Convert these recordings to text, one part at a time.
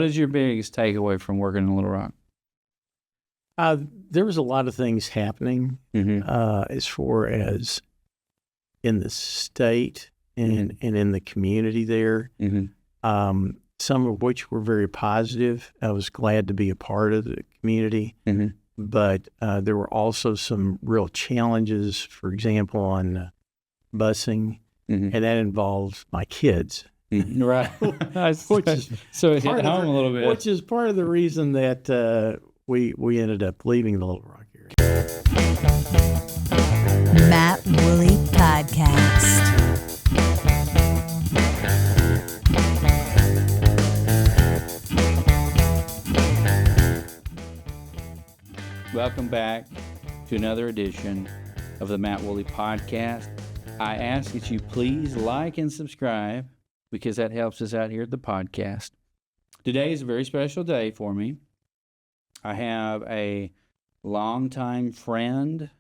What is your biggest takeaway from working in Little Rock? There was a lot of things happening as far as in the state and in the community there, some of which were very positive. I was glad to be a part of the community, but there were also some real challenges, for example, on busing, and that involves my kids. Right. Which is so it hit home a little bit. Which is part of the reason that we ended up leaving the Little Rock area. Matt Woolley Podcast. Welcome back to another edition of the Matt Woolley Podcast. I ask that you please like and subscribe because that helps us out here at the podcast. Today is a very special day for me. I have a longtime friend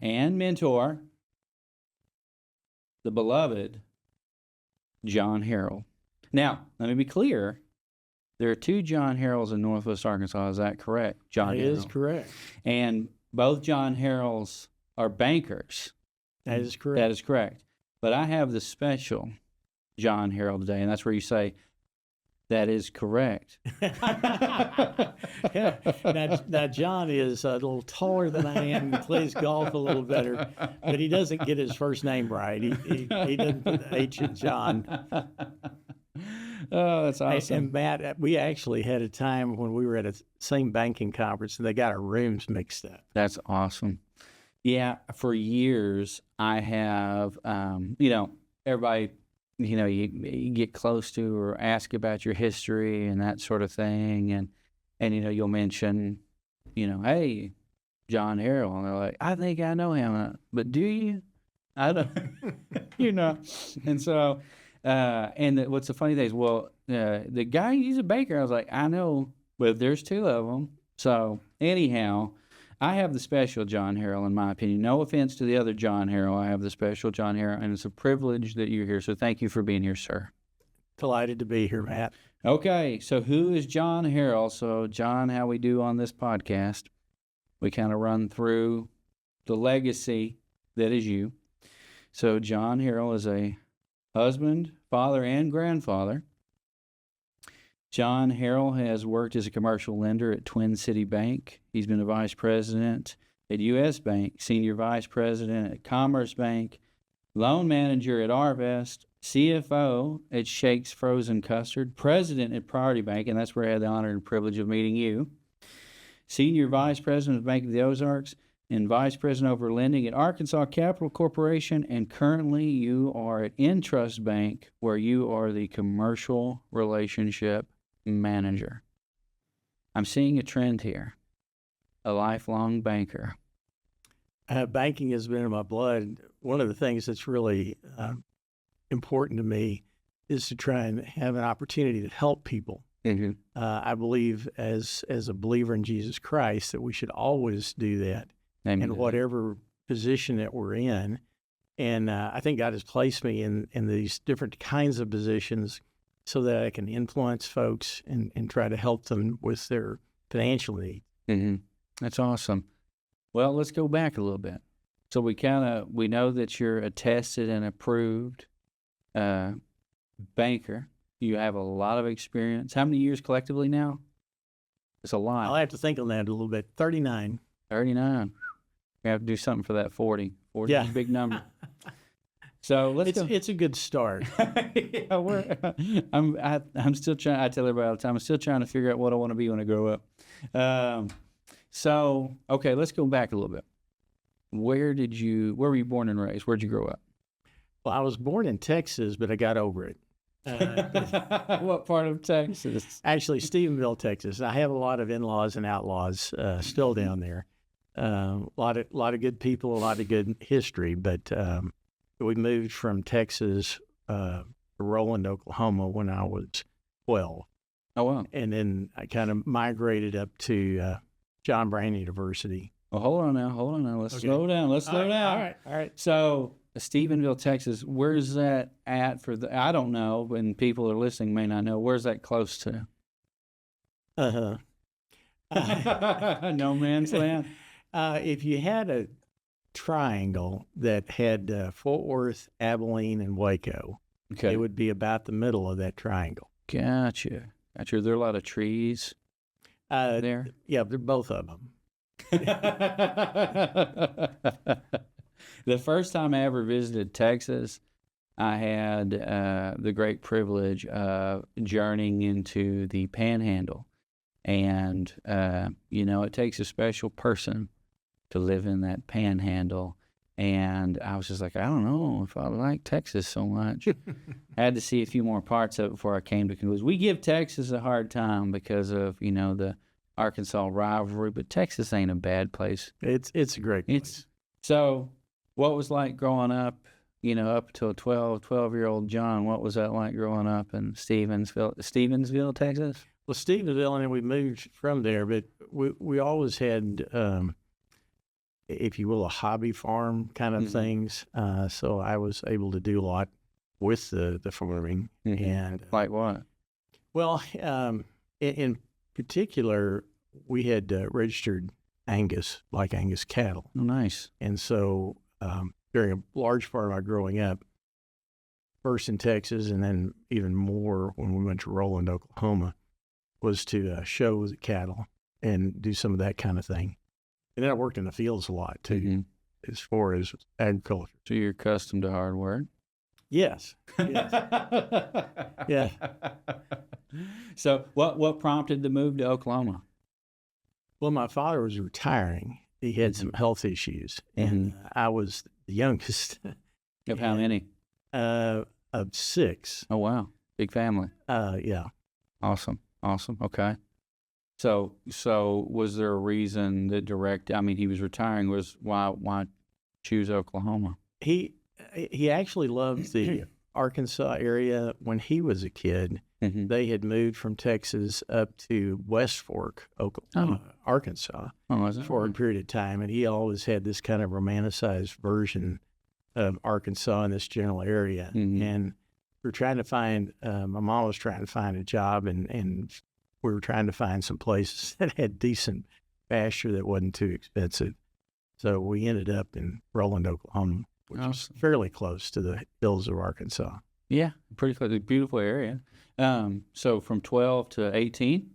and mentor, the beloved John Harrell. Now, let me be clear. There are two John Harrells in Northwest Arkansas. Is that correct? John That Harrell. is correct. And both John Harrells are bankers. That is correct. That is correct. But I have the special John Harrell today, and that's where you say, that is correct. Yeah. Now, John is a little taller than I am. He plays golf a little better, but he doesn't get his first name right. He doesn't put the H in John. Oh, that's awesome. And Matt, we actually had a time when we were at a same banking conference, and they got our rooms mixed up. That's awesome. Yeah, for years I have, everybody, you get close to or ask about your history and that sort of thing, and you'll mention, hey, John Harrell, and they're like, I think I know him, but do you? I don't, and so. What's the funny thing is, the guy, he's a baker. I was like, I know, but there's two of them. So anyhow, I have the special John Harrell, in my opinion. No offense to the other John Harrell. I have the special John Harrell, and it's a privilege that you're here. So thank you for being here, sir. Delighted to be here, Matt. Okay, so who is John Harrell? So John, how we do on this podcast, we kind of run through the legacy that is you. So John Harrell is a husband, father, and grandfather. John Harrell has worked as a commercial lender at Twin City Bank. He's been a vice president at U.S. Bank, senior vice president at Commerce Bank, loan manager at Arvest, CFO at Shakes Frozen Custard, president at Priority Bank, and that's where I had the honor and privilege of meeting you, senior vice president of Bank of the Ozarks, and vice president over lending at Arkansas Capital Corporation, and currently you are at INTRUST Bank, where you are the commercial relationship manager. I'm seeing a trend here, a lifelong banker. Banking has been in my blood. One of the things that's really important to me is to try and have an opportunity to help people. I believe as a believer in Jesus Christ that we should always do that. In whatever position that we're in. And I think God has placed me in these different kinds of positions so that I can influence folks and try to help them with their financial needs. That's awesome. Well, let's go back a little bit. So we know that you're a tested and approved banker. You have a lot of experience. How many years collectively now? It's a lot. I'll have to think on that a little bit. 39. 39. We have to do something for that 40. 40 is a big number. So let's go. It's a good start. Yeah, I'm still trying. I tell everybody all the time, I'm still trying to figure out what I want to be when I grow up. Okay, let's go back a little bit. Where were you born and raised? Where'd you grow up? Well, I was born in Texas, but I got over it. What part of Texas? Actually, Stephenville, Texas. I have a lot of in-laws and outlaws still down there. A lot of good people, a lot of good history, but we moved from Texas to Roland, Oklahoma when I was 12. Oh, wow. And then I kind of migrated up to John Brown University. Well, hold on now. Let's slow down. All right. So, Stephenville, Texas, where's that at I don't know, and people are listening may not know, where's that close to? Uh-huh. No man's land. If you had a triangle that had Fort Worth, Abilene, and Waco, Okay. it would be about the middle of that triangle. Gotcha. Are there a lot of trees there? Yeah, they're both of them. The first time I ever visited Texas, I had the great privilege of journeying into the Panhandle. And, it takes a special person to live in that Panhandle. And I was just like, I don't know if I like Texas so much. I had to see a few more parts of it before I came to conclusion. We give Texas a hard time because of, the Arkansas rivalry, but Texas ain't a bad place. It's a great place. So what was like growing up, up to 12-year-old John? What was that like growing up in Stevensville, Texas? Well, Stevensville, and then we moved from there, but we always had, if you will, a hobby farm kind of things. So I was able to do a lot with the farming. And like what? Well, in particular, we had registered Angus cattle. Oh, nice. And so during a large part of my growing up, first in Texas and then even more when we went to Roland, Oklahoma, was to show the cattle and do some of that kind of thing. And then I worked in the fields a lot too, as far as agriculture. So you're accustomed to hard work? Yes. Yeah. So what prompted the move to Oklahoma? Well, my father was retiring. He had some health issues, and I was the youngest. Of how many? Of 6. Oh, wow. Big family. Yeah. Awesome. Okay. So was there a reason that he was retiring, was why choose Oklahoma? He actually loved the Arkansas area. When he was a kid, they had moved from Texas up to West Fork, Arkansas, for a period of time, and he always had this kind of romanticized version of Arkansas in this general area. And we were trying to find, my mom was trying to find a job, and we were trying to find some places that had decent pasture that wasn't too expensive. So we ended up in Roland, Oklahoma, which is fairly close to the hills of Arkansas. Yeah, pretty close. A beautiful area. So from 12 to 18,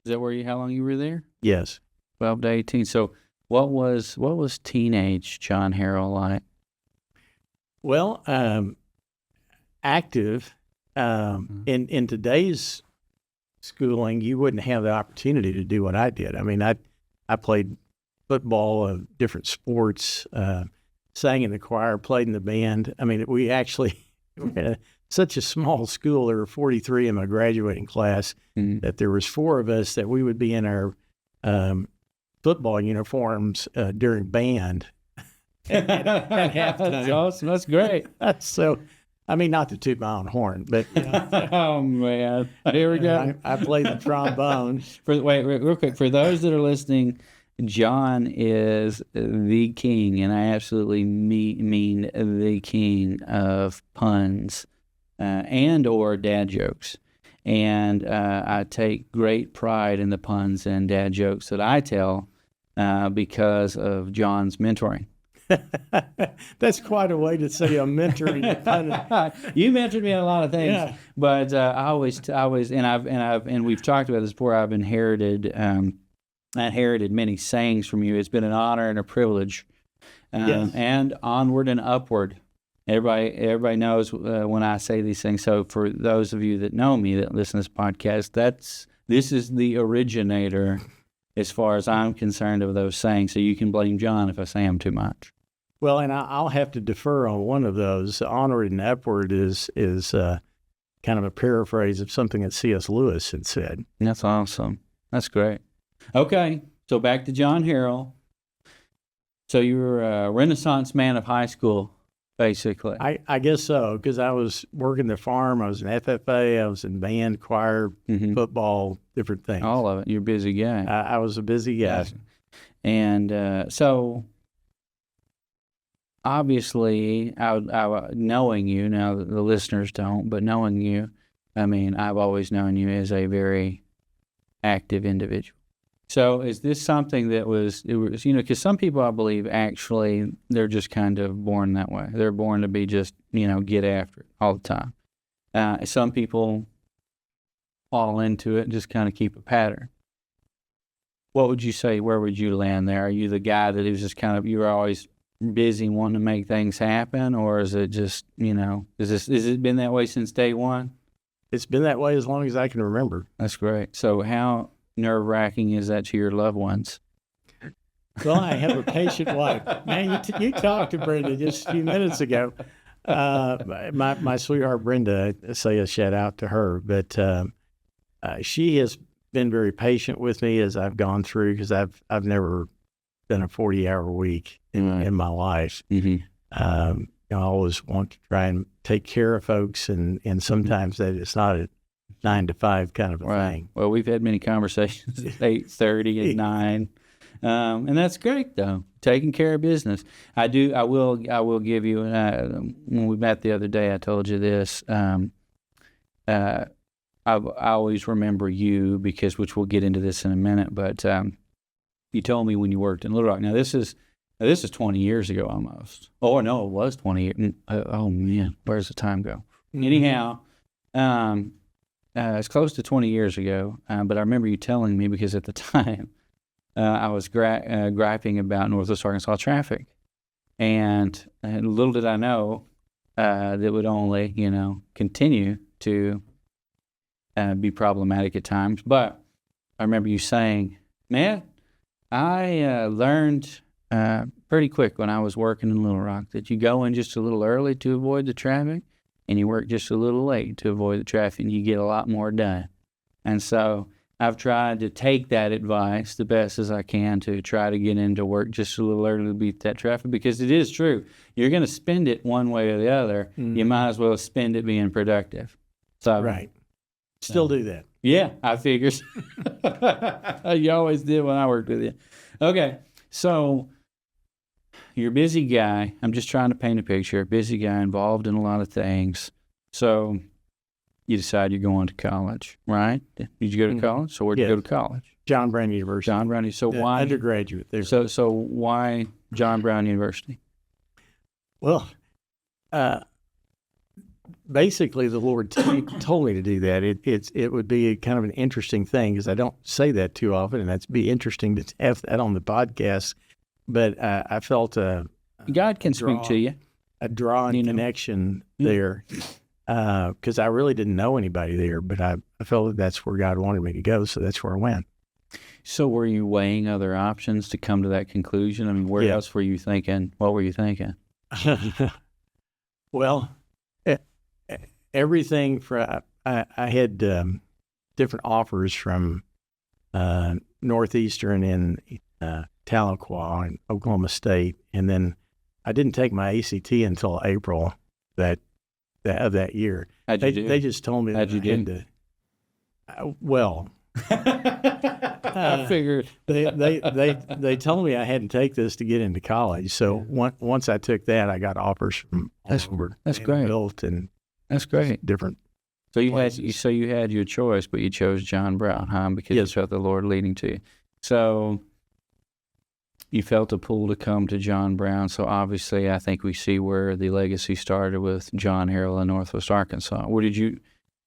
is that how long you were there? Yes. 12 to 18. So what was teenage John Harrell like? Well, active. In today's schooling, you wouldn't have the opportunity to do what I did. I mean, I played football, different sports, sang in the choir, played in the band. I mean, we actually were such a small school. There were 43 in my graduating class that there was 4 of us that we would be in our football uniforms during band at halftime. That's awesome. That's great. So, I mean, not to toot my own horn, but oh man, here we go. I played the trombone. Wait, real quick. For those that are listening, John is the king, and I absolutely mean the king of puns and or dad jokes. And I take great pride in the puns and dad jokes that I tell because of John's mentoring. That's quite a way to say I'm mentoring you. You mentored me in a lot of things, Yeah. but I always, and we've talked about this before. I've inherited many sayings from you. It's been an honor and a privilege, Yes. and onward and upward. Everybody knows when I say these things. So for those of you that know me, that listen to this podcast, this is the originator, as far as I'm concerned, of those sayings. So you can blame John if I say them too much. Well, and I'll have to defer on one of those. Onward and upward is kind of a paraphrase of something that C.S. Lewis had said. That's awesome. That's great. Okay, so back to John Harrell. So you were a Renaissance man of high school, basically. I guess so, because I was working the farm. I was in FFA. I was in band, choir, football, different things. All of it. You're a busy guy. I was a busy guy. And so, obviously, knowing you, now the listeners don't, but knowing you, I mean, I've always known you as a very active individual. So is this something that it was, because some people, I believe, actually, they're just kind of born that way. They're born to be just, get after it all the time. Some people fall into it and just kind of keep a pattern. What would you say? Where would you land there? Are you the guy that was just kind of, you were always busy wanting to make things happen, or is it just, has it been that way since day one? It's been that way as long as I can remember. That's great. So how nerve-wracking is that to your loved ones? Well, I have a patient wife. Man, you talked to Brenda just a few minutes ago. My sweetheart Brenda, I say a shout out to her, but she has been very patient with me as I've gone through, because I've never done a 40-hour week in my life. Mm-hmm. I always want to try and take care of folks, and sometimes that it's not a 9 to 5 kind of a thing. Well, we've had many conversations at 8:30 at 9, and that's great though. Taking care of business. I will give you. When we met the other day, I told you this. I always remember you because, which we'll get into this in a minute, but you told me when you worked in Little Rock. Now this is 20 years ago almost. Oh no, it was 20 years. Oh man, where's the time go? Mm-hmm. Anyhow, it's close to 20 years ago. But I remember you telling me, because at the time I was griping about Northwest Arkansas traffic, and little did I know that would only continue to be problematic at times. But I remember you saying, "Man, I learned pretty quick when I was working in Little Rock that you go in just a little early to avoid the traffic, and you work just a little late to avoid the traffic, and you get a lot more done." And so I've tried to take that advice the best as I can to try to get into work just a little early to beat that traffic, because it is true. You're going to spend it one way or the other. Mm-hmm. You might as well spend it being productive. So right. Still do that. Yeah, I figured. You always did when I worked with you. Okay, so you're a busy guy. I'm just trying to paint a picture. A busy guy involved in a lot of things. So you decide you're going to college, right? Did you go to college? So where'd you go to college? John Brown University. John Brown. So why undergraduate there? So why John Brown University? Well, basically, the Lord told me to do that. It would be kind of an interesting thing, because I don't say that too often, and that'd be interesting to have that on the podcast. But I felt God can speak to you. A drawing connection there, because I really didn't know anybody there, but I felt that that's where God wanted me to go, so that's where I went. So were you weighing other options to come to that conclusion? I mean, where else were you thinking? What were you thinking? Well, everything for I had different offers from Northeastern and Tahlequah and Oklahoma State, and then I didn't take my ACT until April of that year. How'd you do? They just told me that I had to. Well, I figured they told me I had to take this to get into college. So once I took that, I got offers from all over. That's great. And that's great. Different. So you had your choice, but you chose John Brown, huh? Because you felt the Lord leading to you. So you felt a pull to come to John Brown. So obviously, I think we see where the legacy started with John Harrell in Northwest Arkansas. Where did you?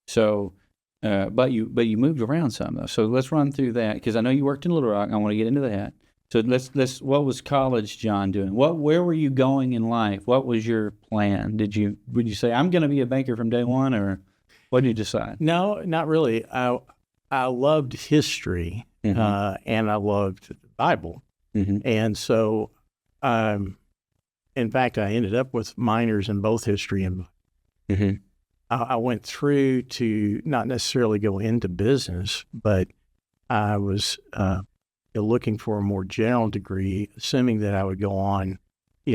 So, but you moved around some though. So let's run through that, because I know you worked in Little Rock. I want to get into that. So let's. What was college John doing? Where were you going in life? What was your plan? Would you say I'm going to be a banker from day one, or what did you decide? No, not really. I loved history, mm-hmm. And I loved the Bible. Mm-hmm. And so, in fact, I ended up with minors in both history and mm-hmm. I went through to not necessarily go into business, but I was looking for a more general degree, assuming that I would go on,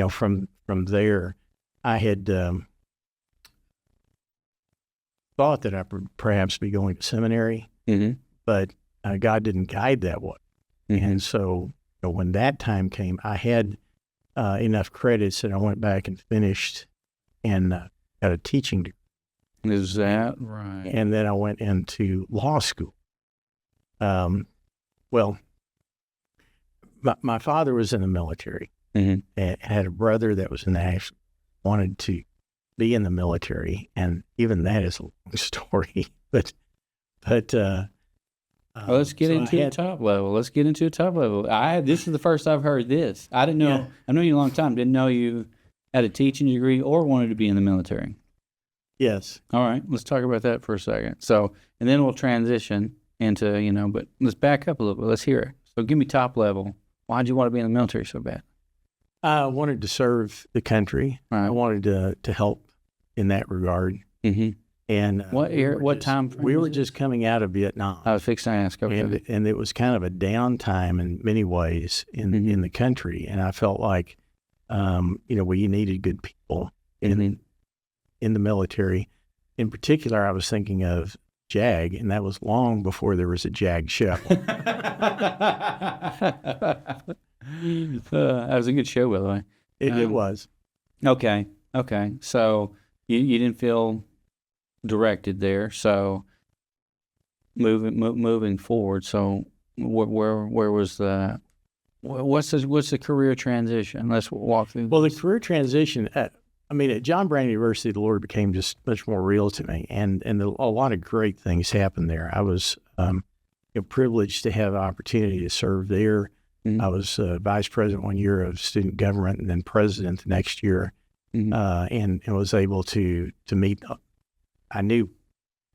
from there. I had thought that I would perhaps be going to seminary, mm-hmm. but God didn't guide that way. Mm-hmm. And so when that time came, I had enough credits that I went back and finished and got a teaching degree. Is that right? And then I went into law school. Well, my father was in the military Mm-hmm. and had a brother that was in the National, wanted to be in the military. And even that is a long story, but, Well, let's get so I into the had- top level. Let's get into a top level. This is the first I've heard this. I didn't know. Yeah. I know you a long time. Didn't know you had a teaching degree or wanted to be in the military. Yes. All right, let's talk about that for a second. So, and then we'll transition into, but let's back up a little bit. Let's hear it. So, give me top level. Why'd you want to be in the military so bad? I wanted to serve the country. All right. I wanted to help in that regard. Mm-hmm. And What we era? were What just- time frame We was were it? just coming out of Vietnam. I was fixing to ask. Okay. And it was kind of a downtime in many ways in the country. And I felt like, we needed good people in the military. In particular, I was thinking of JAG, and that was long before there was a JAG show. That was a good show, by the way. It was. Okay. So you didn't feel directed there. So moving forward. So where was the what's the career transition? Let's walk through. Well, the career transition, at John Brown University, the Lord became just much more real to me, and a lot of great things happened there. I was privileged to have the opportunity to serve there. Mhm. I was vice president one year of student government, and then president the next year, Mhm. and was able to meet. I knew,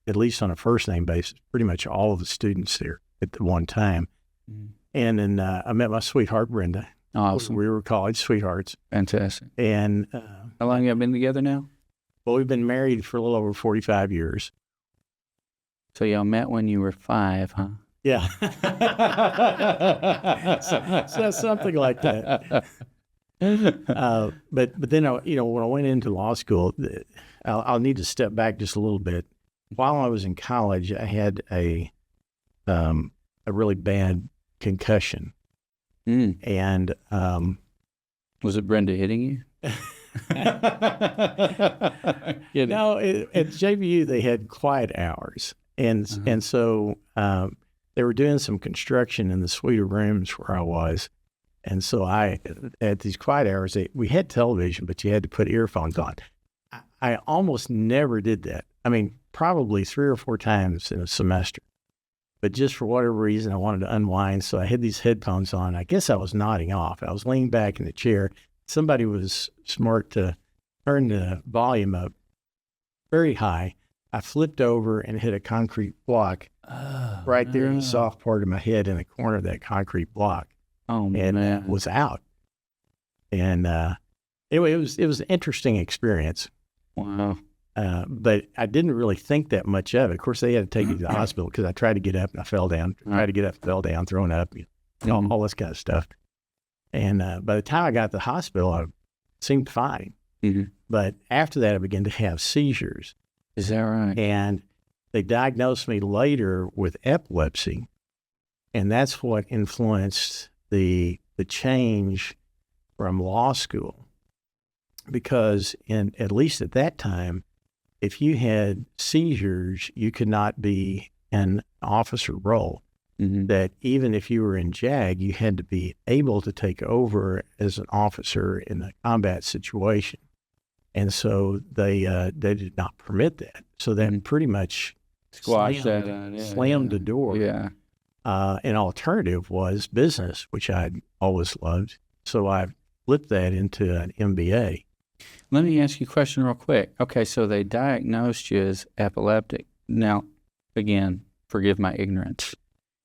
at least on a first name basis, pretty much all of the students there at the one time, Mhm. and then I met my sweetheart Brenda. Awesome. We were college sweethearts, Fantastic. and How long have you been together now? well, we've been married for a little over 45 years. So y'all met when you were 5, huh? Yeah. so something like that. But then, when I went into law school, I'll need to step back just a little bit. While I was in college, I had a really bad concussion. Mm. And Was it Brenda hitting you? Kidding. no, at JVU, they had quiet hours. And so they were doing some construction in the suite of rooms where I was. And so at these quiet hours, we had television, but you had to put earphones on. I almost never did that. Probably 3 or 4 times in a semester. But just for whatever reason, I wanted to unwind. So I had these headphones on. I guess I was nodding off. I was leaning back in the chair. Somebody was smart to turn the volume up very high. I flipped over and hit a concrete block right there in the soft part of my head in the corner of that concrete block. Oh, And man. was out. And anyway, it was an interesting experience. Wow. But I didn't really think that much of it. Of course, they had to take me to the hospital because I tried to get up and I fell down. Tried to get up, fell down, throwing up, all this kind of stuff. And by the time I got to the hospital, I seemed fine. Mhm. But after that, I began to have seizures. Is that right? And they diagnosed me later with epilepsy. And that's what influenced the change from law school. Because at least at that time, if you had seizures, you could not be an officer role. Mm-hmm. That even if you were in JAG, you had to be able to take over as an officer in a combat situation. And so they did not permit that. So that pretty much Squash slammed, that. slammed the door. Yeah. An alternative was business, which I'd always loved. So I flipped that into an MBA. Let me ask you a question real quick. Okay, so they diagnosed you as epileptic. Now, again, forgive my ignorance.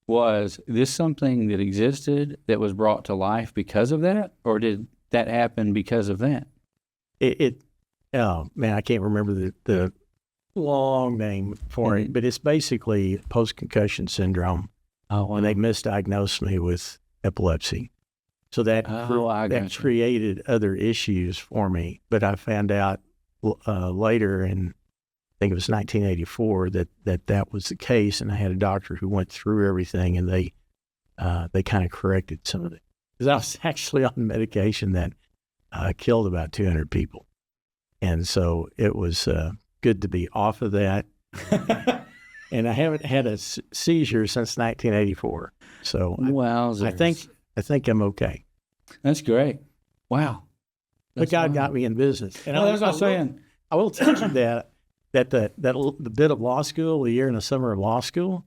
Was this something that existed that was brought to life because of that, or did that happen because of that? Oh man, I can't remember the long name for it, but it's basically post-concussion syndrome. Oh, When they misdiagnosed me with epilepsy. So that I that gotcha. created other issues for me. But I found out later, in I think it was 1984, that was the case, and I had a doctor who went through everything, and they kind of corrected some of it. Because I was actually on medication that killed about 200 people, and so it was good to be off of that. and I haven't had a seizure since 1984. So Well, I think I'm okay. that's great. Wow. But God got me in business, and No, that's what I'm saying. I will tell you that the bit of law school, the year in the summer of law school,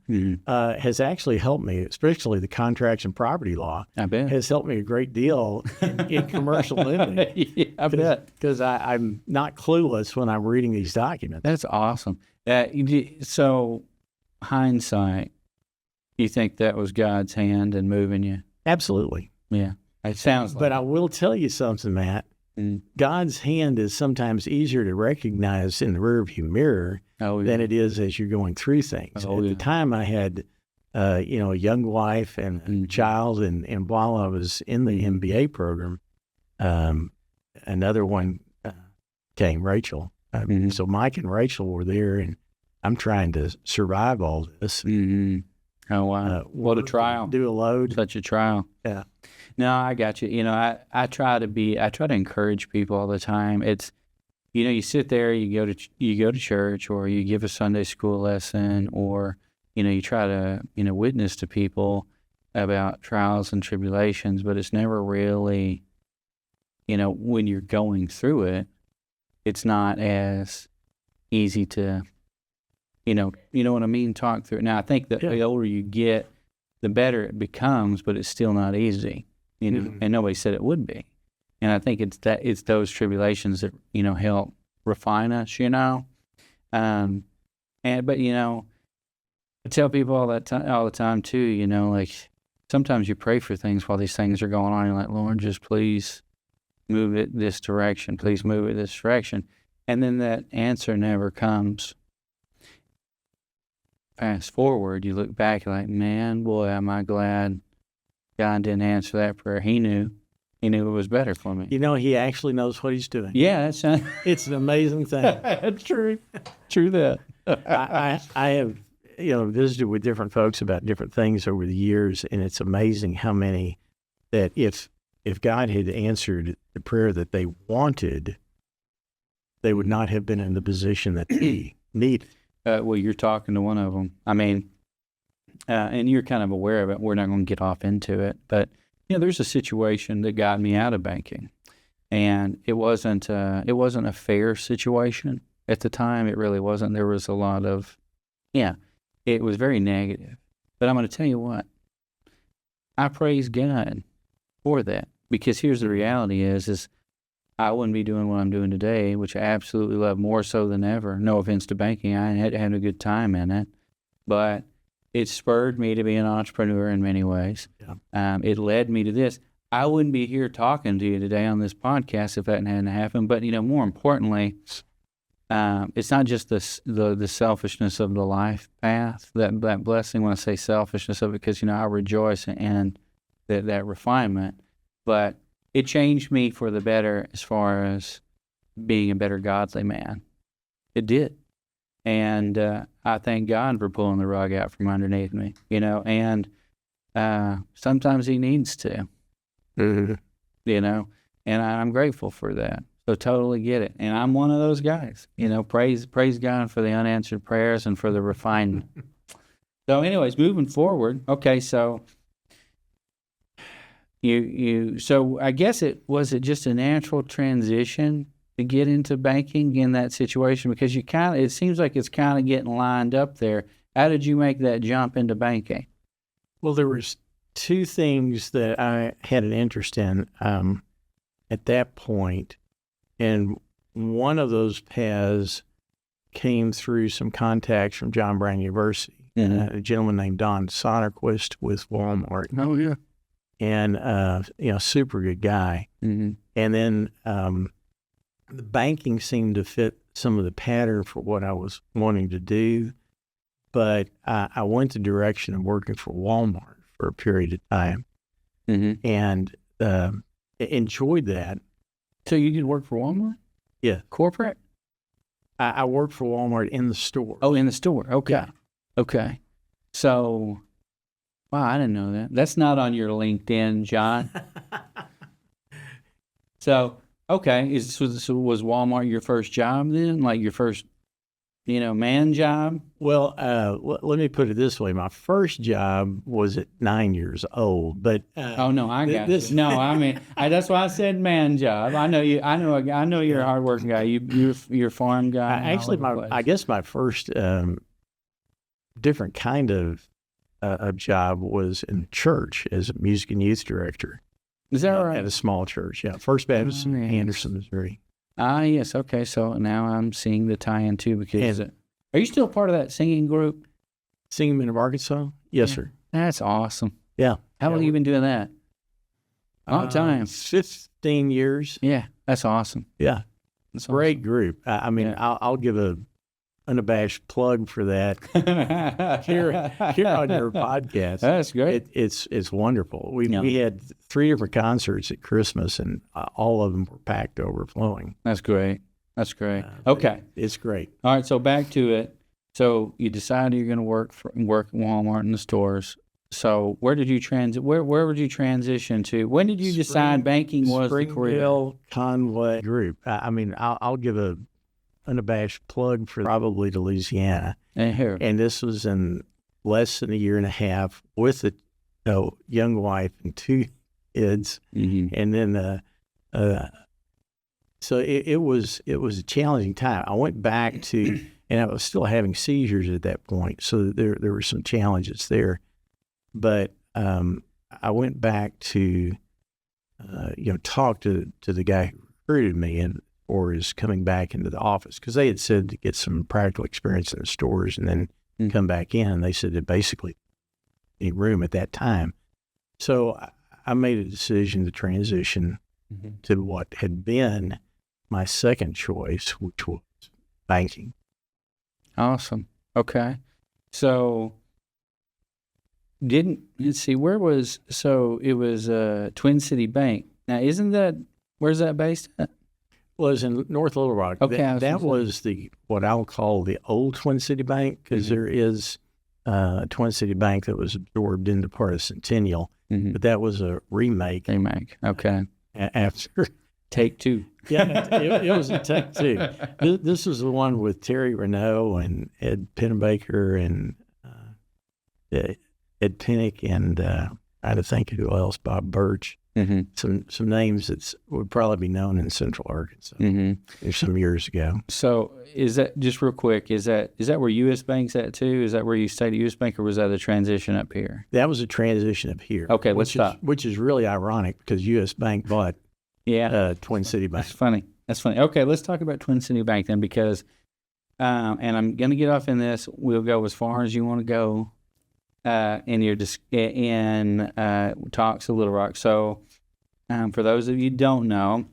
has actually helped me, especially the contracts and property law. I bet. Has helped me a great deal in commercial lending. Yeah, I bet. Because I'm not clueless when I'm reading these documents. That's awesome. So, hindsight, you think that was God's hand in moving you? Absolutely. Yeah. It sounds like But I will tell you something, Matt. Mm. God's hand is sometimes easier to recognize in the rearview mirror than it is as you're going through things. At the time, I had, a young wife and a child, and while I was in the MBA program, another one came, Rachel. So Mike and Rachel were there, and I'm trying to survive all this. Mm-hmm. Oh, wow. What a trial. Do a load. Such a trial. Yeah. No, I got you. I try to encourage people all the time. It's, you sit there, you go to church, or you give a Sunday school lesson, or, you try to, witness to people about trials and tribulations, but it's never really, when you're going through it, it's not as easy to, you know what I mean? Talk through it. Now, I think that the older you get, the better it becomes, but it's still not easy, and nobody said it would be. And I think it's those tribulations that, help refine us, but I tell people all the time too, like sometimes you pray for things while these things are going on. You're like, Lord, just please move it this direction. Please move it this direction. And then that answer never comes. Fast forward, you look back, you're like, man, boy, am I glad God didn't answer that prayer. He knew it was better for me. He actually knows what he's doing. Yeah, it's an amazing thing. That's true. True that. I have, visited with different folks about different things over the years, and it's amazing how many that if God had answered the prayer that they wanted, they would not have been in the position that they needed. Well, you're talking to one of them. I mean, and you're kind of aware of it. We're not going to get off into it, but there's a situation that got me out of banking, and it wasn't a fair situation at the time. It really wasn't. There was a lot of, it was very negative. But I'm going to tell you what, I praise God for that, because here's the reality is I wouldn't be doing what I'm doing today, which I absolutely love more so than ever. No offense to banking. I had a good time in it, but it spurred me to be an entrepreneur in many ways. Yeah. It led me to this. I wouldn't be here talking to you today on this podcast if that hadn't happened. But, more importantly, it's not just the selfishness of the life path, that blessing. When I say selfishness of it, because, I rejoice in that refinement. But it changed me for the better as far as being a better godly man. It did. And I thank God for pulling the rug out from underneath me, and sometimes he needs to, and I'm grateful for that. So totally get it. And I'm one of those guys, praise God for the unanswered prayers and for the refinement. So anyways, moving forward. Okay. So so I guess was it just a natural transition to get into banking in that situation, because it seems like it's kind of getting lined up there. How did you make that jump into banking? Well, there was two things that I had an interest in at that point, and one of those paths came through some contacts from John Brown University. A gentleman named Don Sonnerquist with Walmart. Oh yeah, and super good guy. And then the banking seemed to fit some of the pattern for what I was wanting to do, but I went the direction of working for Walmart for a period of time, and enjoyed that. So you did work for Walmart? Yeah. Corporate? I worked for Walmart in the store. Oh, in the store. Okay. Yeah. Okay. So, wow, I didn't know that. That's not on your LinkedIn, John. So, okay. So was Walmart your first job then? Like your first man job? Well, let me put it this way. My first job was at 9 years old, but Oh no, I got this- you. No, I mean that's why I said man job. I know you. I know you're a hardworking guy. You're a farm guy. and all actually, over the place. I guess my first different kind of job was in church as a music and youth director. Is that right? At a small church, yeah. First Baptist in yes. Anderson, Missouri. Yes. Okay. So now I'm seeing the tie-in too. Because are you still part of that singing group? Singing in Arkansas? Yes, Yeah. sir. That's awesome. Yeah. How long have you been doing that? Long time. 15 years. Yeah, that's awesome. Yeah. That's Great group. I mean, Yeah. I'll give a unabashed plug for that awesome. here on your podcast. That's great. It's wonderful. We Yeah. we had 3 different concerts at Christmas, and all of them were packed overflowing. That's great. That's great. But Okay. it's great. All right. So back to it. So you decided you're going to work at Walmart in the stores. So where did you Where would you transition to? When did you decide banking was the career? Springville Conway Group. I mean, I'll give a unabashed plug for probably to Louisiana. And here. And this was in less than a year and a half with a young wife and 2 kids. Mm-hmm. And then, so it was a challenging time. I went back to, and I was still having seizures at that point. So there were some challenges there, but, I went back to, talk to the guy who recruited me or is coming back into the office, because they had said to get some practical experience in the stores and then come back in. And they said that basically any room at that time. So I made a decision to transition to what had been my second choice, which was banking. Awesome. Okay. So it was Twin City Bank. Now, where's that based at? Was in North Little Rock. Okay, that was what I'll call the old Twin City Bank, because there is a Twin City Bank that was absorbed into part of Centennial, but that was a remake. Okay. After Take 2. Yeah, it was a take 2. This was the one with Terry Renault and Ed Pennebaker and Ed Pinnick and I had to think who else, Bob Birch. Some names that would probably be known in Central Arkansas. There's some years ago. So is that, just real quick, is that where U.S. Bank's at too? Is that where you stayed at U.S. Bank, or was that a transition up here? That was a transition up here. Okay, let's stop. Which is really ironic because U.S. Bank bought Twin City Bank. That's funny. Okay, let's talk about Twin City Bank then, because, and I'm going to get off in this. We'll go as far as you want to go in talks of Little Rock. So for those of you who don't know,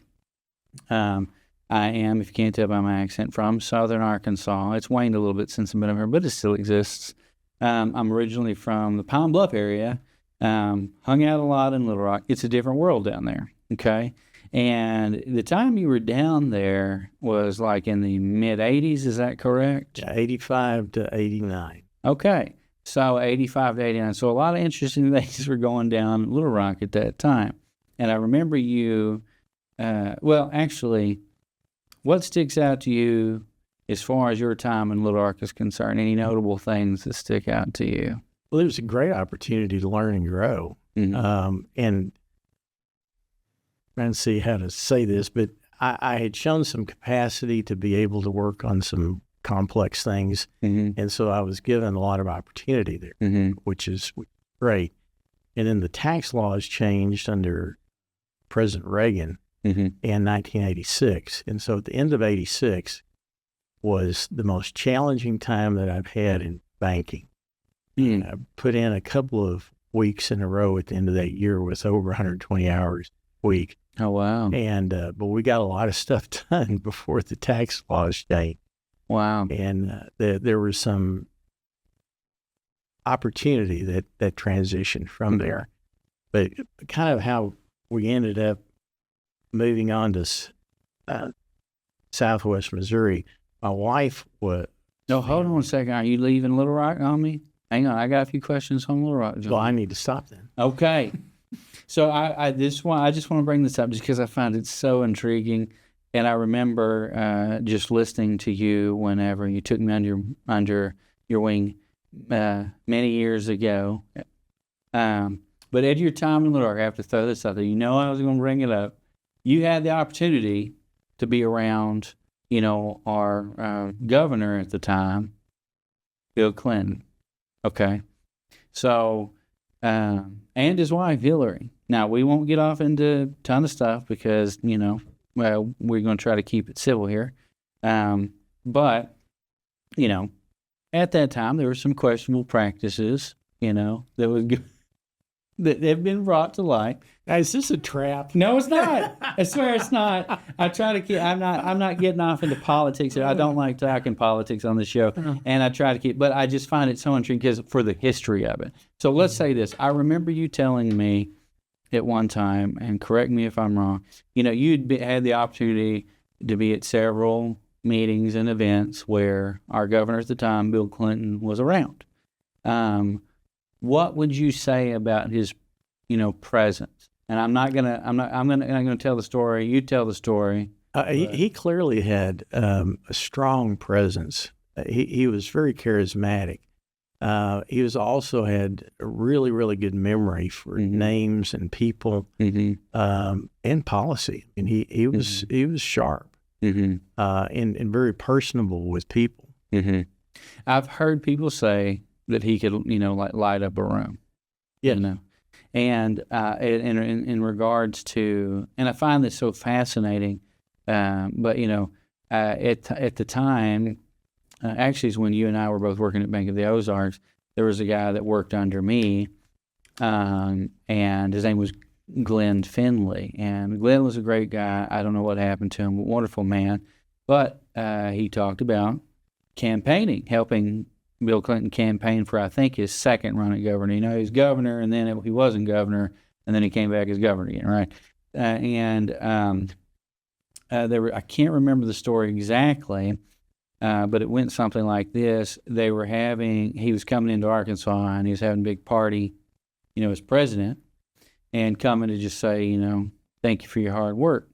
I am, if you can't tell by my accent, from Southern Arkansas. It's waned a little bit since I've been over here, but it still exists. I'm originally from the Pine Bluff area, hung out a lot in Little Rock. It's a different world down there, okay? And the time you were down there was like in the mid-'80s, is that correct? Yeah, 85 to 89. Okay, so 85 to 89. So a lot of interesting things were going down in Little Rock at that time. And I remember you, actually, what sticks out to you as far as your time in Little Rock is concerned? Any notable things that stick out to you? Well, it was a great opportunity to learn and grow. And trying to see how to say this, but I had shown some capacity to be able to work on some complex things. And so I was given a lot of opportunity there, which is great. And then the tax laws changed under President Reagan in 1986. And so at the end of 86 was the most challenging time that I've had in banking. I put in a couple of weeks in a row at the end of that year with over 120 hours a week. Oh, wow. And but we got a lot of stuff done before the tax laws changed. Wow. And there was some opportunity that transitioned from there. But kind of how we ended up moving on to Southwest Missouri, my wife was... No, hold on a second. Are you leaving Little Rock on me? Hang on. I got a few questions on Little Rock, John. Well, I need to stop then. Okay. So I just want to bring this up just because I find it so intriguing. And I remember just listening to you whenever you took me under your wing many years ago. But at your time in Little Rock, I have to throw this out there. You know I was going to bring it up. You had the opportunity to be around, our governor at the time, Bill Clinton. Okay. So, and his wife, Hillary. Now, we won't get off into a ton of stuff because, well, we're going to try to keep it civil here. But, at that time, there were some questionable practices, that have been brought to light. Now, is this a trap? No, it's not. I swear it's not. I try to keep. I'm not getting off into politics. I don't like talking politics on the show, and I try to keep. But I just find it so intriguing because for the history of it. So let's say this. I remember you telling me at one time, and correct me if I'm wrong. You'd had the opportunity to be at several meetings and events where our governor at the time, Bill Clinton, was around. What would you say about his, presence? And I'm not gonna tell the story. You tell the story. He clearly had a strong presence. He was very charismatic. He was also had a really, really good memory for names and people and policy. And he was sharp and very personable with people. I've heard people say that he could, light up a room. Yeah. And in regards to, and I find this so fascinating, but, at the time, actually it's when you and I were both working at Bank of the Ozarks, there was a guy that worked under me, and his name was Glenn Finley. And Glenn was a great guy. I don't know what happened to him, wonderful man. But he talked about campaigning, helping Bill Clinton campaigned for, I think, his second run at governor. He was governor, and then he wasn't governor, and then he came back as governor again, right? I can't remember the story exactly, but it went something like this. He was coming into Arkansas, and he was having a big party, as president, and coming to just say, thank you for your hard work.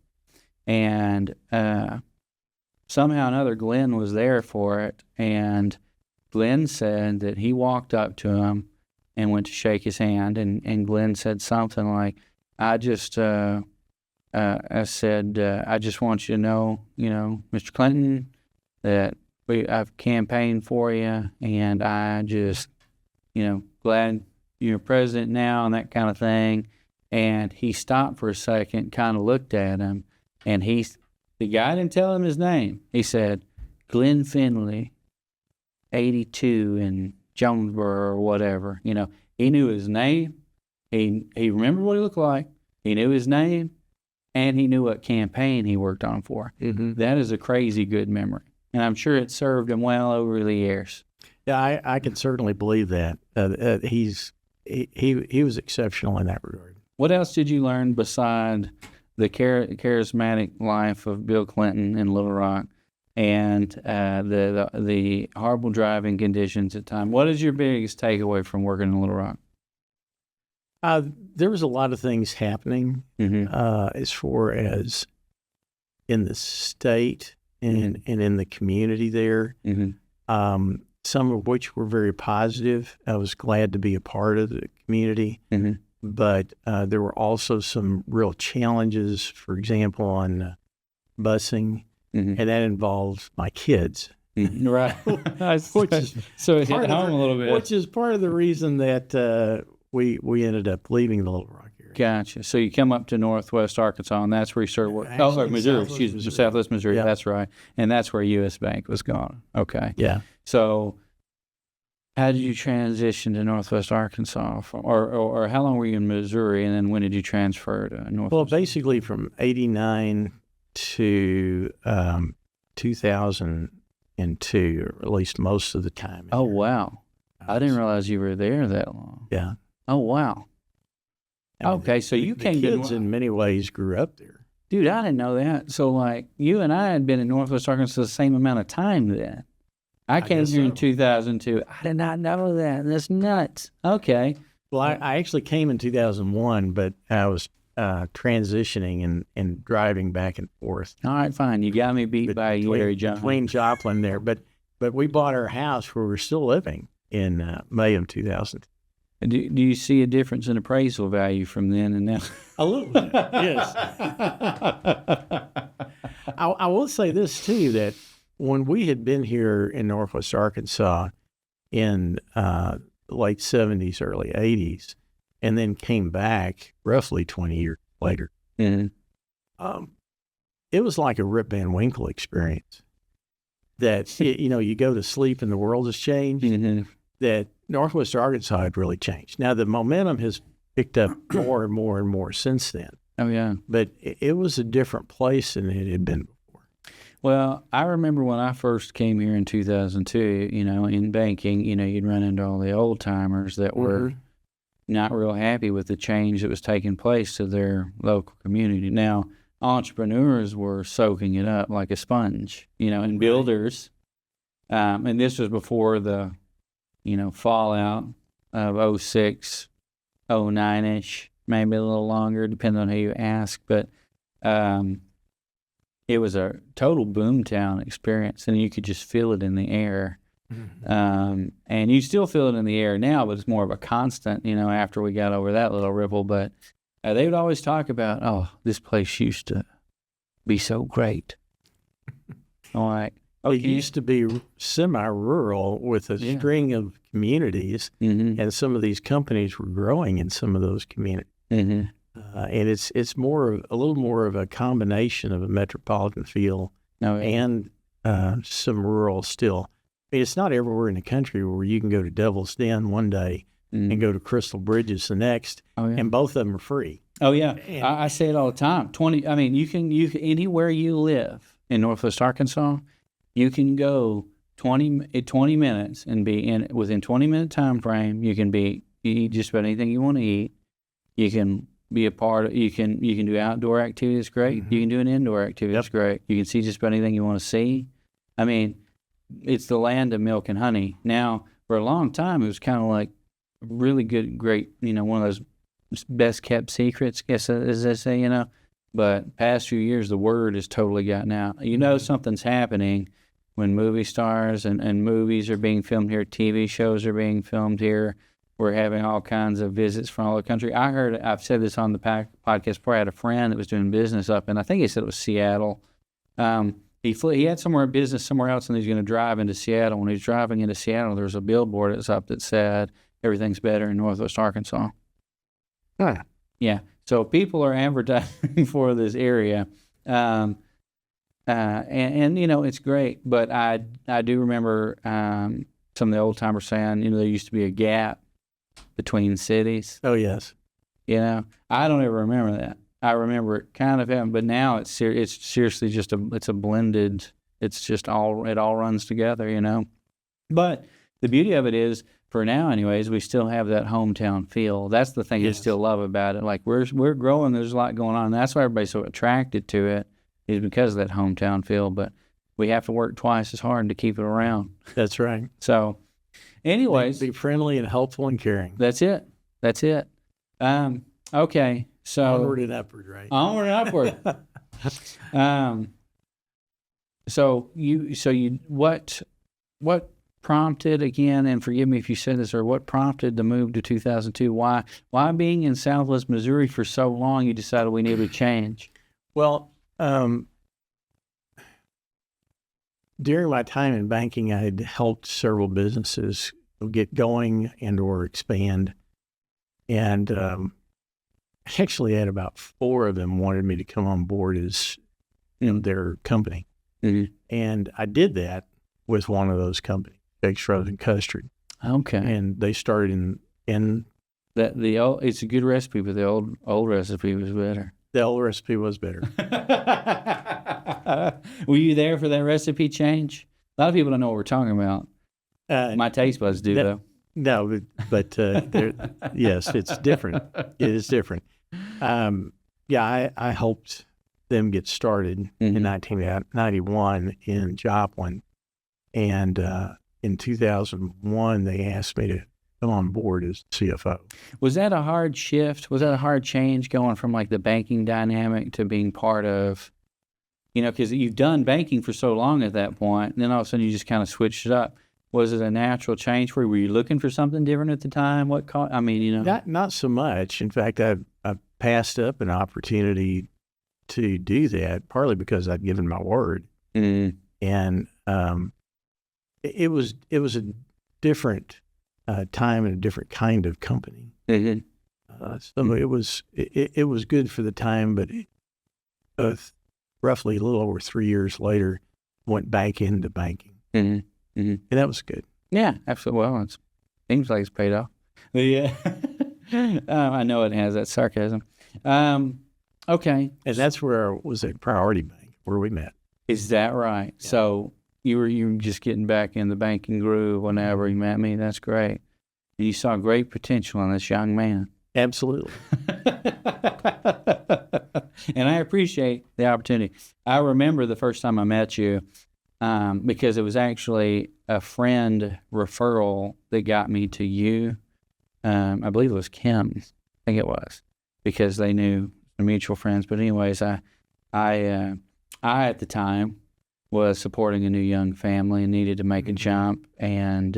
And somehow or another, Glenn was there for it, and Glenn said that he walked up to him and went to shake his hand, and Glenn said something like, I just want you to know, Mr. Clinton, that I've campaigned for you, and I just, glad you're president now and that kind of thing. And he stopped for a second, kind of looked at him, and the guy didn't tell him his name. He said, Glenn Finley, 82 in Jonesboro or whatever. He knew his name. He remembered what he looked like. He knew his name, and he knew what campaign he worked on for. That is a crazy good memory, and I'm sure it served him well over the years. Yeah, I can certainly believe that. He was exceptional in that regard. What else did you learn beside the charismatic life of Bill Clinton in Little Rock and the horrible driving conditions at the time? What is your biggest takeaway from working in Little Rock? There was a lot of things happening as far as in the state and in the community there, some of which were very positive. I was glad to be a part of the community, but there were also some real challenges, for example, on busing. And that involves my kids. Right. Which is so it hit home a little bit. Which is part of the reason that we ended up leaving the Little Rock area. Gotcha. So you come up to Northwest Arkansas, and that's where you started working. Missouri. Southwest Missouri. Yeah. That's right. And that's where U.S. Bank was gone. Okay. Yeah. So how did you transition to Northwest Arkansas? Or how long were you in Missouri, and then when did you transfer to Northwest? Well, basically from 89 to 2002, or at least most of the time. Oh, wow. I didn't realize you were there that long. Yeah. Oh, wow. Okay, so you came to... The kids in many ways grew up there. Dude, I didn't know that. So, like, you and I had been in Northwest Arkansas the same amount of time then. I came here in 2002. I did not know that. That's nuts. Okay. Well, I actually came in 2001, but I was transitioning and driving back and forth. All right, fine. You got me beat by a year, John. Between Joplin there. But we bought our house where we're still living in May of 2000. Do you see a difference in appraisal value from then and now? A little bit, yes. I will say this too, that when we had been here in Northwest Arkansas in late 70s, early 80s, and then came back roughly 20 years later, it was like a Rip Van Winkle experience. That, you go to sleep and the world has changed, that Northwest Arkansas had really changed. Now, the momentum has picked up more and more and more since then. Oh, yeah. But it was a different place than it had been before. Well, I remember when I first came here in 2002, in banking, you'd run into all the old timers that were not real happy with the change that was taking place to their local community. Now, entrepreneurs were soaking it up like a sponge, and builders. And this was before the, fallout of 06, 09-ish, maybe a little longer, depending on who you ask. But it was a total boomtown experience, and you could just feel it in the air. And you still feel it in the air now, but it's more of a constant, after we got over that little ripple. But they would always talk about, oh, this place used to be so great. I'm like, It used to be semi-rural with a string of communities, and some of these companies were growing in some of those communities. And it's a little more of a combination of a metropolitan feel and some rural still. I mean, it's not everywhere in the country where you can go to Devil's Den one day and go to Crystal Bridges the next, and both of them are free. Oh yeah, I say it all the time. You can anywhere you live in Northwest Arkansas, you can go 20 minutes and be within 20-minute time frame. You can eat just about anything you want to eat. You can be a part of. You can do outdoor activities. Great. You can do an indoor activities. Great. You can see just about anything you want to see. I mean, it's the land of milk and honey. Now, for a long time, it was kind of like really good, great. One of those best kept secrets, guess as they say. But past few years, the word has totally gotten out. Something's happening when movie stars and movies are being filmed here, TV shows are being filmed here. We're having all kinds of visits from all over the country. I've said this on the podcast before. I had a friend that was doing business up in, I think he said it was Seattle. He had business somewhere else, and he was going to drive into Seattle. When he was driving into Seattle, there was a billboard that's up that said, everything's better in Northwest Arkansas. Huh. Yeah. So people are advertising for this area. And it's great. But I do remember some of the old timers saying, there used to be a gap between cities. Oh, yes. I don't ever remember that. I remember it kind of happened, but now it's seriously just it's a blended, it all runs together, But the beauty of it is, for now anyways, we still have that hometown feel. That's the thing I still love about it. Like we're growing, there's a lot going on. And that's why everybody's so attracted to it, is because of that hometown feel. But we have to work twice as hard to keep it around. That's right. So anyways. Be friendly and helpful and caring. That's it. Okay. So onward and upward, right? Onward and upward. What prompted, again, and forgive me if you said this, or what prompted the move to 2002? Why being in Southwest Missouri for so long, you decided we needed to change? Well, during my time in banking, I had helped several businesses get going and or expand, and actually had about 4 of them wanted me to come on board as their company. And I did that with one of those companies, Baked Frozen Custard. Okay. And they started in that it's a good recipe, but the old recipe was better. The old recipe was better. Were you there for that recipe change? A lot of people don't know what we're talking about. My taste buds do, though. No, but yes, it's different. It is different. I helped them get started in 1991 in Joplin. And in 2001, they asked me to come on board as CFO. Was that a hard shift? Was that a hard change going from like the banking dynamic to being part of, because you've done banking for so long at that point, and then all of a sudden you just kind of switched it up. Was it a natural change for you? Were you looking for something different at the time? What caught? Not so much. In fact, I passed up an opportunity to do that, partly because I'd given my word, and it was a different time and a different kind of company. So it was good for the time, but roughly a little over 3 years later, went back into banking, and that was good. Yeah, absolutely. Well, it seems like it's paid off. Yeah, I know it has that sarcasm. Okay, and that's where I was at Priority Bank, where we met. Is that right? Yeah. So you were just getting back in the banking groove whenever you met me. That's great. And you saw great potential in this young man. Absolutely. And I appreciate the opportunity. I remember the first time I met you because it was actually a friend referral that got me to you. I believe it was Kim. I think it was, because they knew some mutual friends. But anyways, I at the time was supporting a new young family and needed to make a jump. And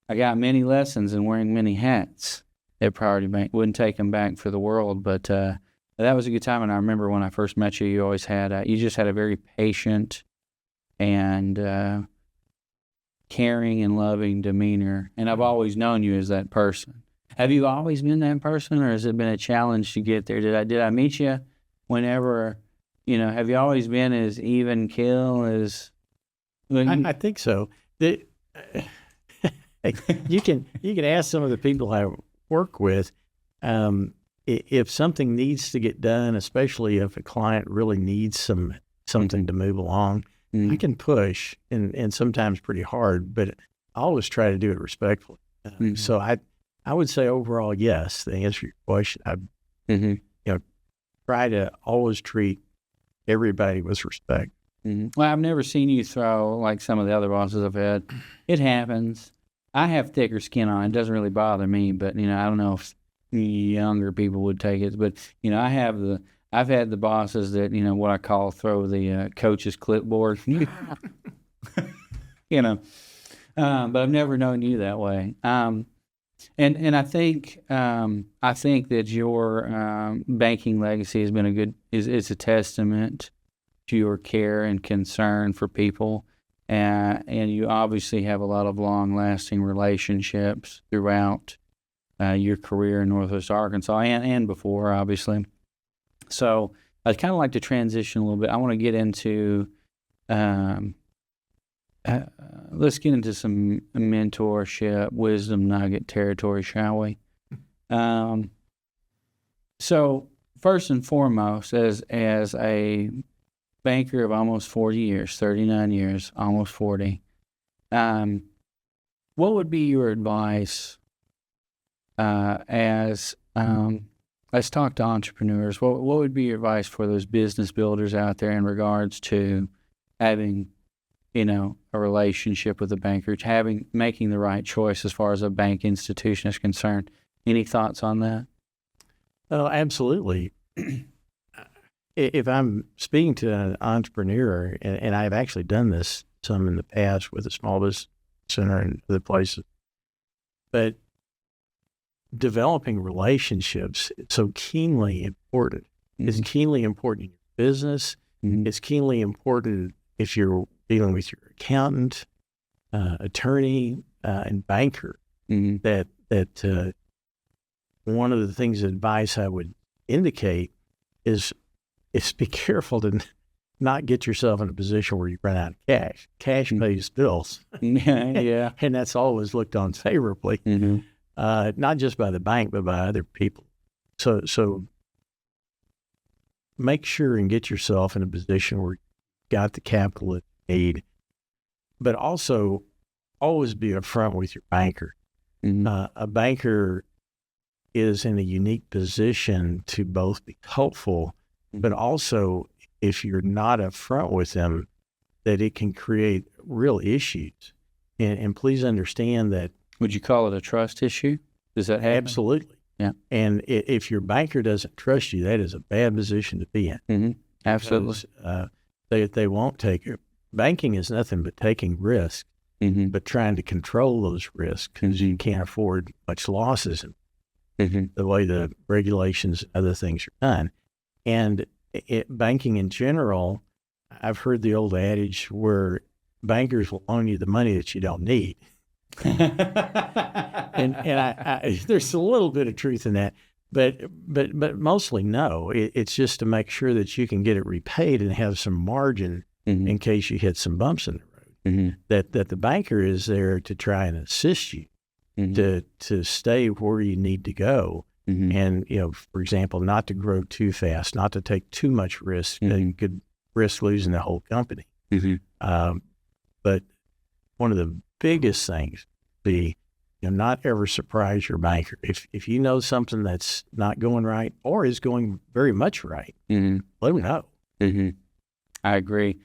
I got many lessons in wearing many hats at Priority Bank. Wouldn't take them back for the world, but that was a good time. And I remember when I first met you, you always had you just had a very patient and caring and loving demeanor. And I've always known you as that person. Have you always been that person, or has it been a challenge to get there? Did I meet you whenever? Have you always been as even keel as? I think so. You can ask some of the people I work with, if something needs to get done, especially if a client really needs something to move along, I can push and sometimes pretty hard, but I always try to do it respectfully. So I would say overall, yes, to answer your question, I try to always treat everybody with respect. Well, I've never seen you throw like some of the other bosses I've had. It happens. I have thicker skin on. It doesn't really bother me, but I don't know if younger people would take it. But I've had the bosses that what I call throw the coach's clipboard. But I've never known you that way. And I think that your banking legacy has been is a testament to your care and concern for people. And you obviously have a lot of long-lasting relationships throughout your career in Northwest Arkansas and before, obviously. So I'd kind of like to transition a little bit. I want to get into let's get into some mentorship, wisdom nugget territory, shall we? So first and foremost, as a banker of almost 40 years, 39 years, almost 40. What would be your advice let's talk to entrepreneurs. What would be your advice for those business builders out there in regards to having, a relationship with a banker, making the right choice as far as a bank institution is concerned? Any thoughts on that? Oh, absolutely. If I'm speaking to an entrepreneur, and I've actually done this some in the past with a small business center and other places, but developing relationships is so keenly important. It's keenly important in your business. It's keenly important if you're dealing with your accountant, attorney, and banker. That one of the things of advice I would indicate is be careful to not get yourself in a position where you run out of cash. Cash pays bills. Yeah. And that's always looked on favorably, not just by the bank, but by other people. So make sure and get yourself in a position where you've got the capital that you need, but also always be upfront with your banker. A banker is in a unique position to both be helpful, but also, if you're not upfront with them, that it can create real issues. And please understand that Would you call it a trust issue? Does that happen? absolutely. Yeah. And if your banker doesn't trust you, that is a bad position to be in. Mm-hmm. Absolutely. Because, they won't take it. Banking is nothing but taking risk, Mm-hmm. but trying to control those risks because you can't afford much losses in Mm-hmm. the way the regulations and other things are done. And banking in general, I've heard the old adage where bankers will loan you the money that you don't need. And I there's a little bit of truth in that, but mostly no. It's just to make sure that you can get it repaid and have some margin Mm-hmm. in case you hit some bumps in the road. Mm-hmm. That the banker is there to try and assist you Mm-hmm. to stay where you need to go. Mm-hmm. And, for example, not to grow too fast, not to take too much risk that Mhm. you could risk losing the whole company. Mm-hmm. But one of the biggest things be, not ever surprise your banker. If you know something that's not going right or is going very much right, Mm-hmm. let them know. Mm-hmm. I agree.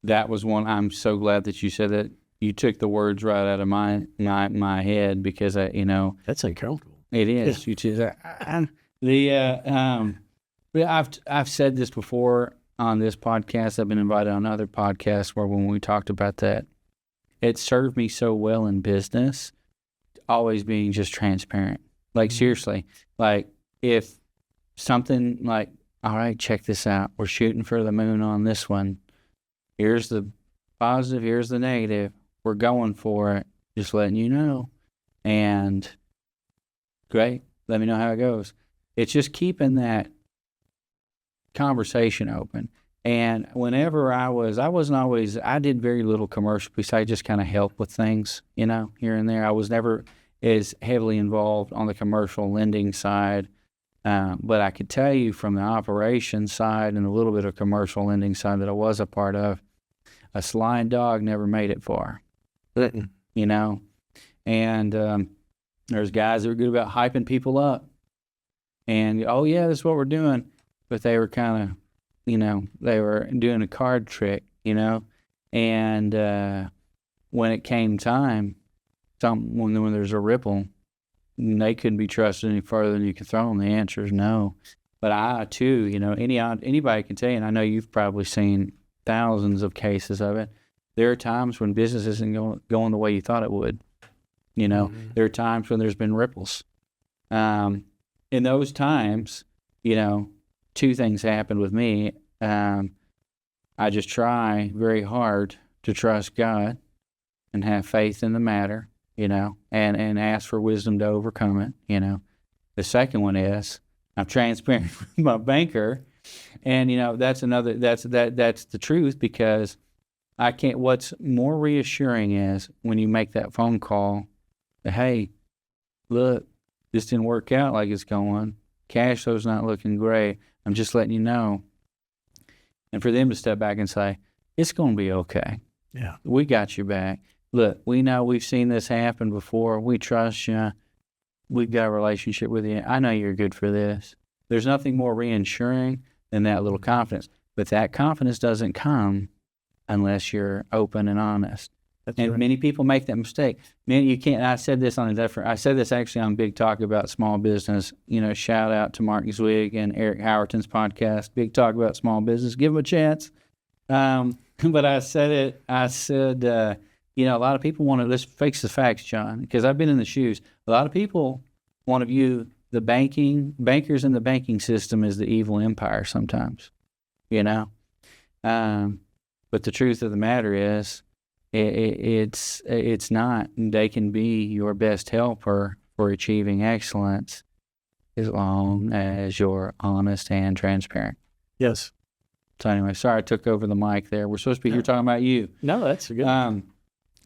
That was one. I'm so glad that you said that. You took the words right out of my head because That's uncomfortable. it is. You choose I've said this before on this podcast. I've been invited on other podcasts where when we talked about that, it served me so well in business, always being just transparent. Like seriously, like if something like, all right, check this out. We're shooting for the moon on this one. Here's the positive. Here's the negative. We're going for it. Just letting you know. And great. Let me know how it goes. It's just keeping that conversation open. And whenever I did very little commercial because I just kind of help with things, here and there. I was never as heavily involved on the commercial lending side. But I could tell you from the operations side and a little bit of commercial lending side that I was a part of, a sly dog never made it far, and there's guys that are good about hyping people up and, oh yeah, that's what we're doing. But they were kind of, they were doing a card trick, and when it came time, when there's a ripple, they couldn't be trusted any further than you can throw them. The answer is no. But I too, anybody can tell you, and I know you've probably seen thousands of cases of it. There are times when business isn't going the way you thought it would. There are times when there's been ripples. In those times, two things happened with me. I just try very hard to trust God and have faith in the matter. And ask for wisdom to overcome it, The second one is I'm transparent with my banker, and, that's the truth because I can't, what's more reassuring is when you make that phone call that, hey, look, this didn't work out like it's going. Cash flow's not looking great. I'm just letting you know. And for them to step back and say, it's going to be okay. Yeah. We got your back. Look, we know we've seen this happen before. We trust you. We've got a relationship with you. I know you're good for this. There's nothing more reassuring than that little confidence. But that confidence doesn't come unless you're open and honest. That's and right. many people make that mistake. Man, you can't. I said this actually on Big Talk about small business. Shout out to Mark Zwig and Eric Howerton's podcast, Big Talk about small business. Give them a chance. But I said, a lot of people want to, let's face the facts, John, because I've been in the shoes. A lot of people want to view the bankers in the banking system as the evil empire sometimes, But the truth of the matter is, it's not. They can be your best helper for achieving excellence as long as you're honest and transparent. Yes. So anyway, sorry I took over the mic there. We're supposed to be here talking about you. No, that's a good.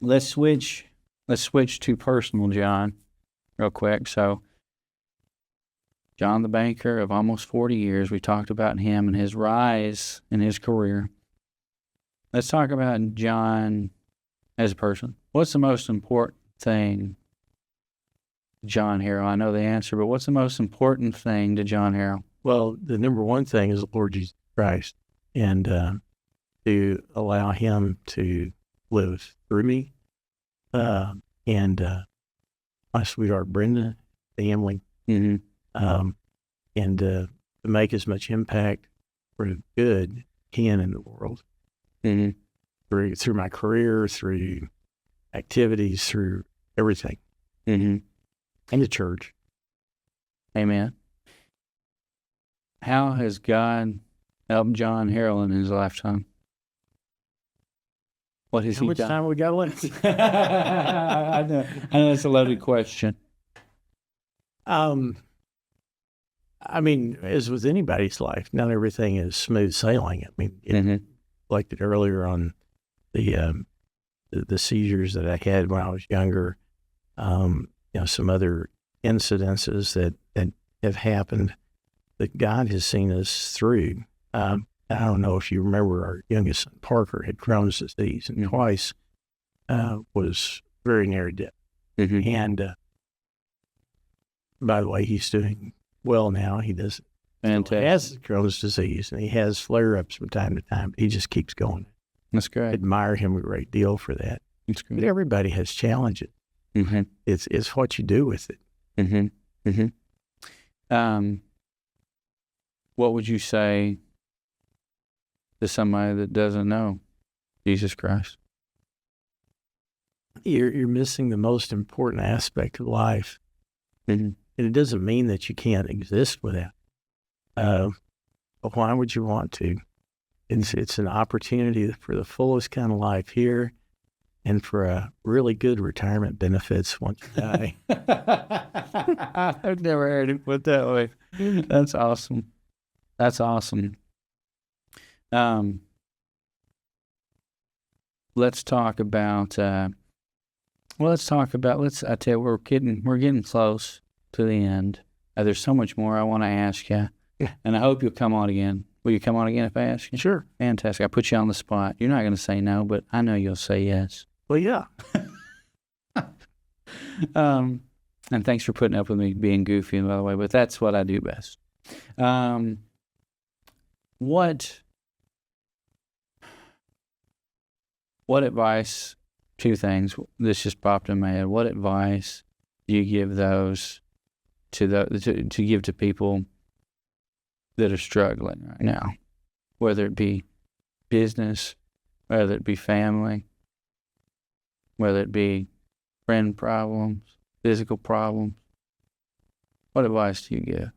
Let's switch to personal, John, real quick. So, John the banker of almost 40 years, we talked about him and his rise in his career. Let's talk about John as a person. What's the most important thing to John Harrell? I know the answer, but what's the most important thing to John Harrell? Well, the number one thing is the Lord Jesus Christ, and to allow Him to lived through me, and my sweetheart Brenda, family, Mm-hmm. and to make as much impact for the good can in the world Mm-hmm. through my career, through activities, through everything, Mm-hmm. and the church. Amen. How has God helped John Harrell in his lifetime? What has How he much done? time we got left? I know it's a loaded question. I mean, as with anybody's life, not everything is smooth sailing. I mean, Mm-hmm. reflected earlier on the seizures that I had when I was younger. Some other incidences that have happened that God has seen us through. I don't know if you remember our youngest son, Parker, had Crohn's disease and twice was very near death. Mm-hmm. And by the way, he's doing well now. He doesn't. Fantastic. He has Crohn's disease, and he has flare-ups from time to time, but he just keeps going. That's I great. admire him a great deal for that. That's But great. everybody has challenges. Mm-hmm. It's what you do with it. Mm-hmm. Mm-hmm. What would you say to somebody that doesn't know Jesus Christ? You're missing the most important aspect of life. Mm-hmm. And it doesn't mean that you can't exist without. But why would you want to? It's an opportunity for the fullest kind of life here, and for a really good retirement benefits once you die. I've never heard it put that way. That's awesome. That's awesome. Let's talk about. I tell you, we're getting close to the end. There's so much more I want to ask you, and I hope you'll come on again. Will you come on again if I ask you? Sure. Fantastic. I put you on the spot. You're not going to say no, but I know you'll say yes. Well, yeah. And thanks for putting up with me being goofy, by the way, but that's what I do best. What advice, two things, this just popped in my head. What advice do you give those to give to people that are struggling right now, whether it be business, whether it be family, whether it be friend problems, physical problems? What advice do you give?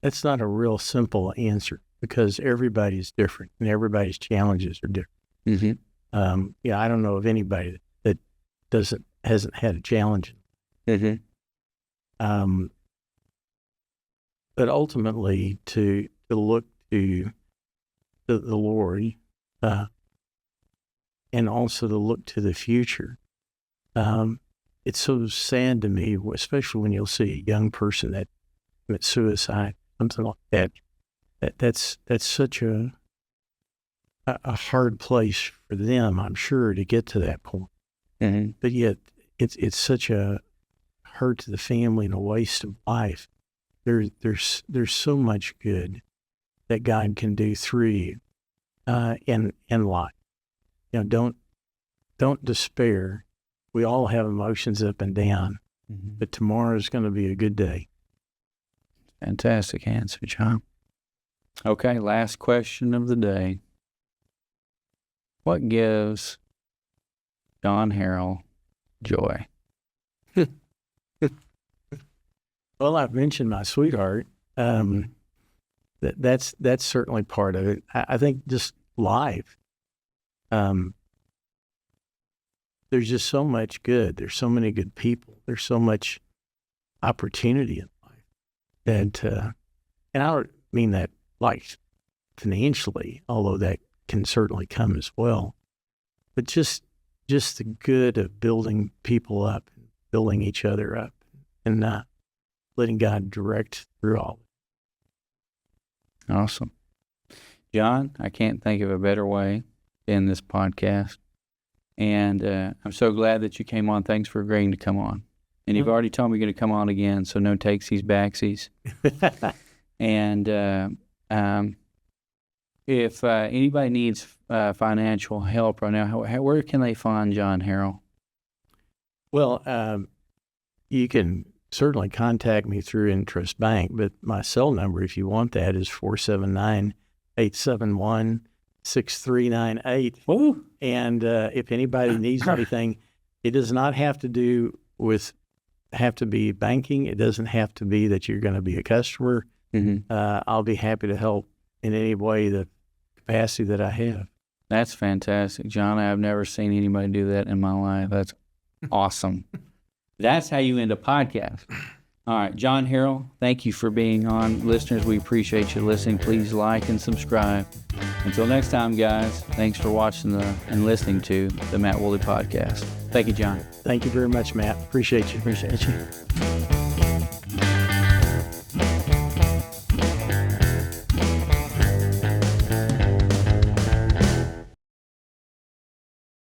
That's not a real simple answer because everybody's different and everybody's challenges are different. Mm-hmm. I don't know of anybody that hasn't had a challenge. Mm-hmm. But ultimately, to look to the Lord, and also to look to the future. It's so sad to me, especially when you'll see a young person that commits suicide, something like that. That's such a hard place for them, I'm sure, to get to that point. Mm-hmm. But yet, it's such a hurt to the family and a waste of life. There's so much good that God can do through you in life. Don't despair. We all have emotions up and down, Mm-hmm. but tomorrow is going to be a good day. Fantastic answer, John. Okay, last question of the day. What gives John Harrell joy? Well, I've mentioned my sweetheart. That's certainly part of it. I think just life. There's just so much good. There's so many good people. There's so much opportunity in life that, and I don't mean that like financially, although that can certainly come as well, but just the good of building people up, building each other up, and letting God direct through all. Awesome. John, I can't think of a better way to end this podcast. And I'm so glad that you came on. Thanks for agreeing to come on. And you've already told me you're going to come on again, so no takesies, backsies. And if anybody needs financial help right now, where can they find John Harrell? Well, you can certainly contact me through INTRUST Bank, but my cell number, if you want that, is 479-871-6398. Woo! And if anybody needs anything, it does not have to be banking. It doesn't have to be that you're going to be a customer. Mm-hmm. I'll be happy to help in any way, the capacity that I have. That's fantastic, John. I've never seen anybody do that in my life. That's awesome. That's how you end a podcast. All right, John Harrell, thank you for being on. Listeners, we appreciate you listening. Please like and subscribe. Until next time, guys, thanks for watching and listening to the Matt Woolley Podcast. Thank you, John. Thank you very much, Matt. Appreciate you. Appreciate you.